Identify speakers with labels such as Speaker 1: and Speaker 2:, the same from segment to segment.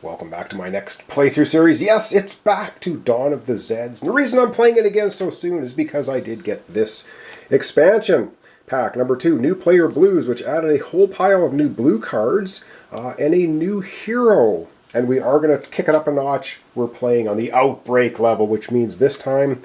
Speaker 1: Welcome back to my next playthrough series. Yes, it's back to Dawn of the Zeds. And the reason I'm playing it again so soon is because I did get this expansion pack. Number 2, New Player Blues, which added a whole pile of new blue cards and a new hero. And we are going to kick it up a notch. We're playing on the Outbreak level, which means this time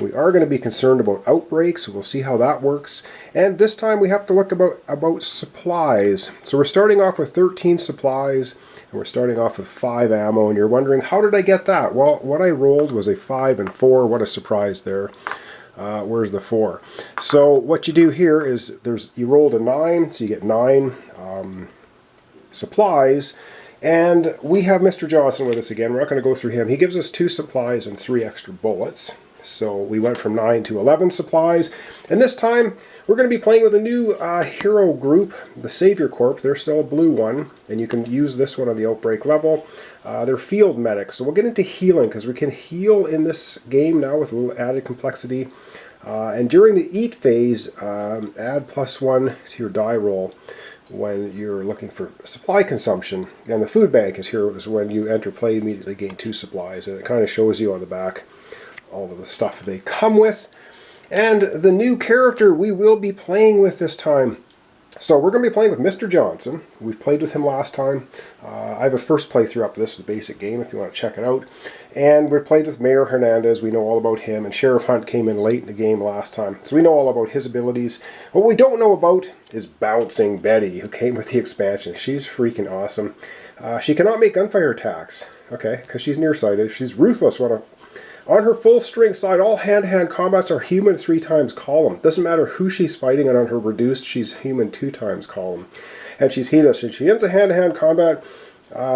Speaker 1: we are going to be concerned about outbreaks, so we'll see how that works. And this time we have to look about supplies. So we're starting off with 13 supplies, and we're starting off with 5 ammo, and you're wondering, how did I get that? Well, what I rolled was a 5 and 4. What a surprise there. Where's the 4? So what you do here is, you rolled a 9, so you get 9 supplies. And we have Mr. Johnson with us again. We're not going to go through him. He gives us 2 supplies and 3 extra bullets. So we went from 9 to 11 supplies. And this time, we're going to be playing with a new hero group, the Savior Corp. They're still a blue one, and you can use this one on the Outbreak level. They're field medics. So we'll get into healing, because we can heal in this game now with a little added complexity. And during the eat phase, add +1 to your die roll when you're looking for supply consumption. And the food bank is here, is when you enter play, immediately gain 2 supplies. And it kind of shows you on the back all of the stuff they come with. And the new character we will be playing with this time. So we're going to be playing with Mr. Johnson. We've played with him last time. I have a first playthrough up to this, the basic game, if you want to check it out. And we played with Mayor Hernandez. We know all about him. And Sheriff Hunt came in late in the game last time, so we know all about his abilities. What we don't know about is Bouncing Betty, who came with the expansion. She's freaking awesome. She cannot make gunfire attacks, okay, because she's nearsighted. She's ruthless. On her full strength side, all hand-to-hand combats are human 3 times column. Doesn't matter who she's fighting, and on her reduced, she's human 2 times column. And she's heedless. And she ends a hand-to-hand combat.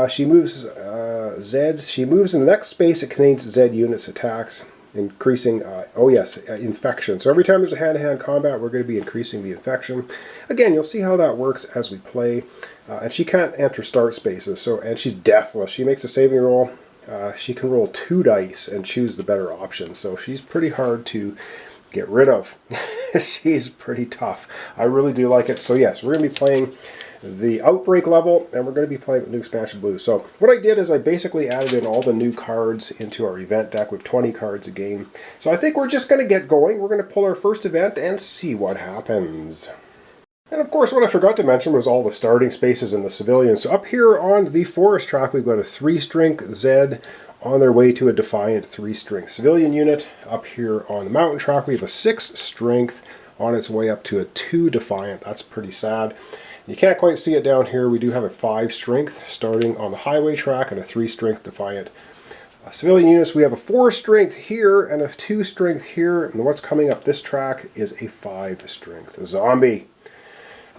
Speaker 1: She moves Zeds. She moves in the next space it contains Zed units attacks, increasing, infection. So every time there's a hand-to-hand combat, we're going to be increasing the infection. Again, you'll see how that works as we play. And she can't enter start spaces, and she's deathless. She makes a saving roll. She can roll 2 dice and choose the better option, so she's pretty hard to get rid of. She's pretty tough. I really do like it. So yes, we're going to be playing the Outbreak level, and we're going to be playing with New Expansion Blue. So what I did is I basically added in all the new cards into our event deck with 20 cards a game. So I think we're just going to get going. We're going to pull our first event and see what happens. And of course, what I forgot to mention was all the starting spaces and the civilians. So up here on the forest track, we've got a 3-strength Zed on their way to a Defiant 3-strength civilian unit. Up here on the mountain track, we have a 6-strength on its way up to a 2 Defiant. That's pretty sad. You can't quite see it down here. We do have a 5-strength starting on the highway track and a 3-strength Defiant. Civilian units, we have a 4-strength here and a 2-strength here. And what's coming up this track is a 5-strength zombie.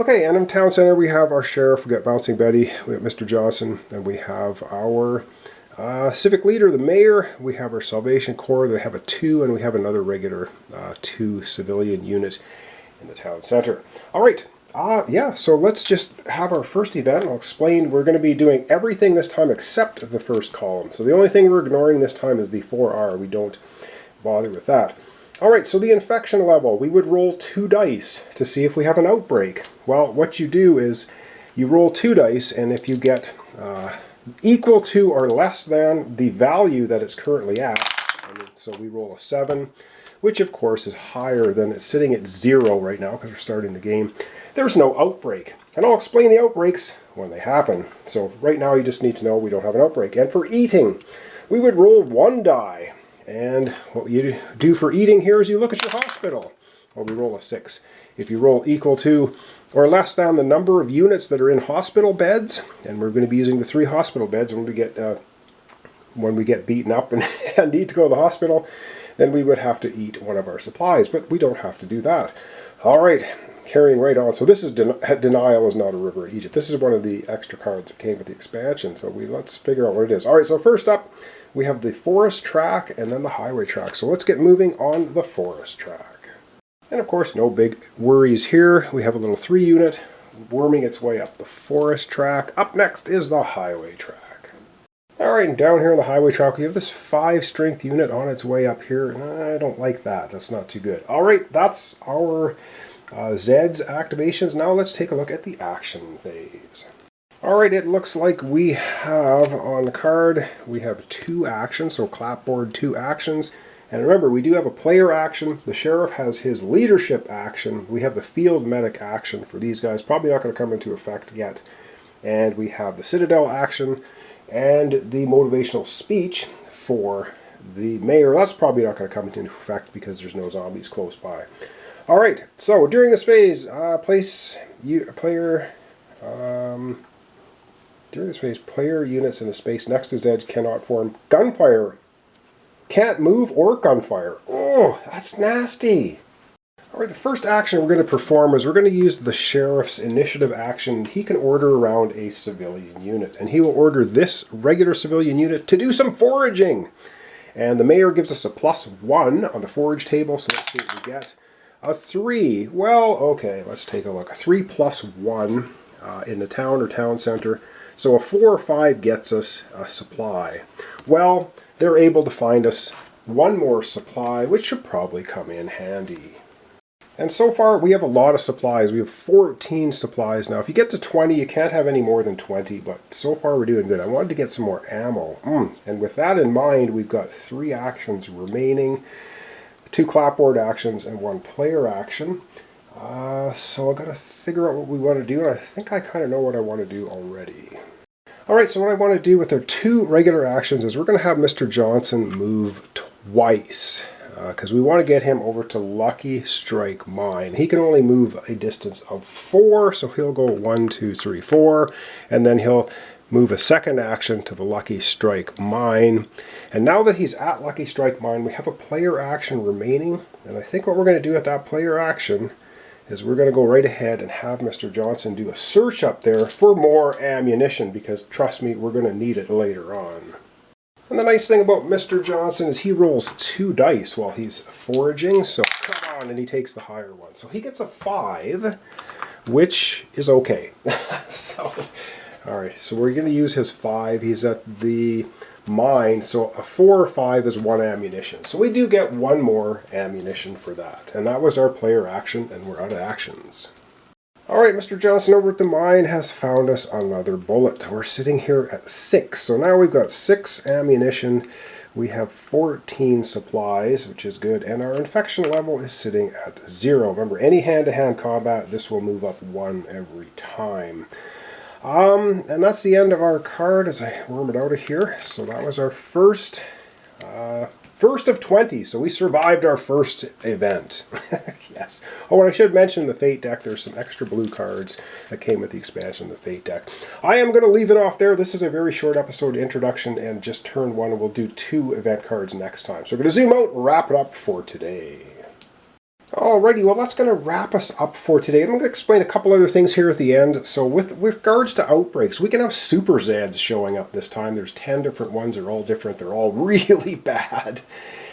Speaker 1: Okay, and in Town Center we have our Sheriff, we got Bouncing Betty, we have Mr. Johnson, and we have our Civic Leader, the Mayor, we have our Salvation Corps, they have a 2, and we have another regular 2 civilian unit in the Town Center. Alright, so let's just have our first event. I'll explain. We're going to be doing everything this time except the first column. So the only thing we're ignoring this time is the 4R. We don't bother with that. Alright, so the infection level, we would roll 2 dice to see if we have an outbreak. Well, what you do is you roll 2 dice, and if you get equal to or less than the value that it's currently at, so we roll a 7, which of course is higher than it's sitting at 0 right now because we're starting the game, there's no outbreak. And I'll explain the outbreaks when they happen. So right now you just need to know we don't have an outbreak. And for eating, we would roll 1 die. And what you do for eating here is you look at your hospital. Well, we roll a 6. If you roll equal to or less than the number of units that are in hospital beds, and we're going to be using the 3 hospital beds when we get beaten up and, and need to go to the hospital, then we would have to eat one of our supplies, but we don't have to do that. All right, carrying right on. So this is Denial is not a river in Egypt. This is one of the extra cards that came with the expansion, so let's figure out what it is. All right, so first up, we have the forest track and then the highway track. So let's get moving on the forest track. And of course, no big worries here. We have a little 3 unit worming its way up the forest track. Up next is the highway track. Alright, and down here on the highway track, we have this 5-strength unit on its way up here. I don't like that. That's not too good. Alright, that's our Zeds activations. Now let's take a look at the action phase. Alright, it looks like we have on the card, we have 2 actions, so clapboard 2 actions. And remember, we do have a player action, the sheriff has his leadership action, we have the field medic action for these guys, probably not going to come into effect yet. And we have the citadel action and the motivational speech for the mayor. That's probably not going to come into effect because there's no zombies close by. Alright, so during this phase, during this phase, player units in a space next to Zeds cannot form gunfire. Can't move or gunfire. Oh, that's nasty. Alright, the first action we're going to perform is we're going to use the sheriff's initiative action. He can order around a civilian unit, and he will order this regular civilian unit to do some foraging. And the mayor gives us a +1 on the forage table, so let's see what we get. A 3. Well, okay, let's take a look. A 3 + 1 in the town or town center. So a 4 or 5 gets us a supply. Well, they're able to find us one more supply, which should probably come in handy. And so far, we have a lot of supplies. We have 14 supplies now. If you get to 20, you can't have any more than 20, but so far we're doing good. I wanted to get some more ammo. And with that in mind, we've got 3 actions remaining, 2 clapboard actions and 1 player action. So I've got to figure out what we want to do, and I think I kind of know what I want to do already. Alright, so what I want to do with our 2 regular actions is we're going to have Mr. Johnson move twice. Because we want to get him over to Lucky Strike Mine. He can only move a distance of 4, so he'll go 1, 2, 3, 4, and then he'll move a second action to the Lucky Strike Mine. And now that he's at Lucky Strike Mine, we have a player action remaining, and I think what we're going to do with that player action is we're going to go right ahead and have Mr. Johnson do a search up there for more ammunition, because trust me, we're going to need it later on. And the nice thing about Mr. Johnson is he rolls 2 dice while he's foraging, so come on, and he takes the higher one. So he gets a 5, which is okay. Alright, so we're going to use his 5. He's at the mine, so a 4 or 5 is 1 ammunition. So we do get 1 more ammunition for that. And that was our player action, and we're out of actions. Alright, Mr. Johnson over at the mine has found us another bullet. We're sitting here at 6. So now we've got 6 ammunition. We have 14 supplies, which is good. And our infection level is sitting at 0. Remember, any hand-to-hand combat, this will move up 1 every time. And that's the end of our card as I worm it out of here. So that was our first of 20, so we survived our first event. Yes. Oh, and I should mention the Fate deck. There's some extra blue cards that came with the expansion of the Fate deck. I am going to leave it off there. This is a very short episode introduction and just turn 1, and we'll do 2 event cards next time. So we're going to zoom out and wrap it up for today. Alrighty, well that's going to wrap us up for today. I'm going to explain a couple other things here at the end. So with regards to outbreaks, we can have super Zeds showing up this time. There's 10 different ones. They're all different. They're all really bad.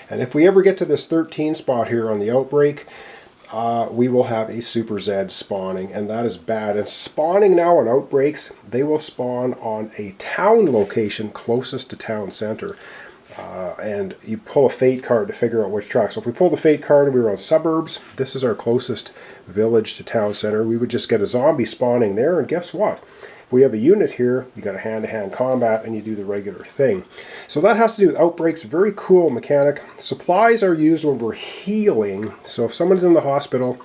Speaker 1: And if we ever get to this 13 spot here on the outbreak, we will have a super Zed spawning, and that is bad. And spawning now on outbreaks, they will spawn on a town location closest to town center. And you pull a Fate card to figure out which track. So if we pull the Fate card and we were on suburbs, this is our closest village to town center. We would just get a zombie spawning there, and guess what? If we have a unit here, you got a hand-to-hand combat, and you do the regular thing. So that has to do with outbreaks. Very cool mechanic. Supplies are used when we're healing. So if someone's in the hospital,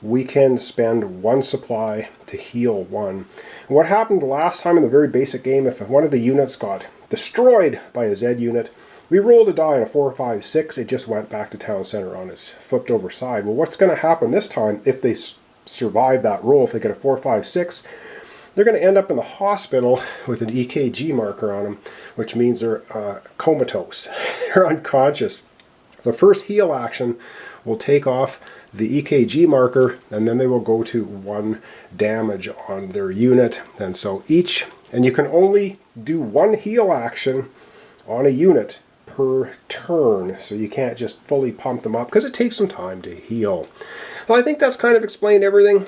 Speaker 1: we can spend 1 supply to heal 1. And what happened last time in the very basic game, if one of the units got destroyed by a Zed unit, we rolled a die on a 4, 5, 6. It just went back to town center on its flipped over side. Well, what's going to happen this time if they survive that roll? If they get a 4, 5, 6, they're going to end up in the hospital with an EKG marker on them, which means they're comatose. They're unconscious. The first heal action will take off the EKG marker, and then they will go to 1 damage on their unit. And so and you can only do 1 heal action on a unit per turn, so you can't just fully pump them up because it takes some time to heal. So I think that's kind of explained everything.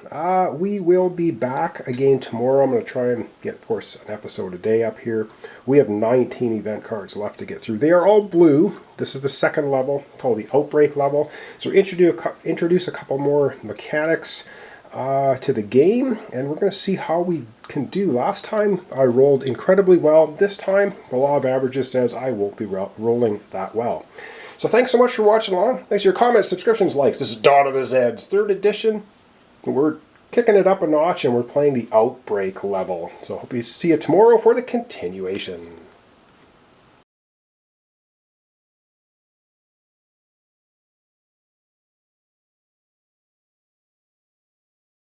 Speaker 1: We will be back again tomorrow. I'm going to try and get, of course, an episode a day up here. We have 19 event cards left to get through. They are all blue. This is the 2nd level, called the Outbreak level. So introduce a couple more mechanics. to the game, and we're going to see how we can do. Last time I rolled incredibly well. This time the law of averages says I won't be rolling that well. So thanks so much for watching along. Thanks for your comments, subscriptions, likes. This is Dawn of the Zeds, 3rd edition. We're kicking it up a notch and we're playing the Outbreak level. So hope you see you tomorrow for the continuation.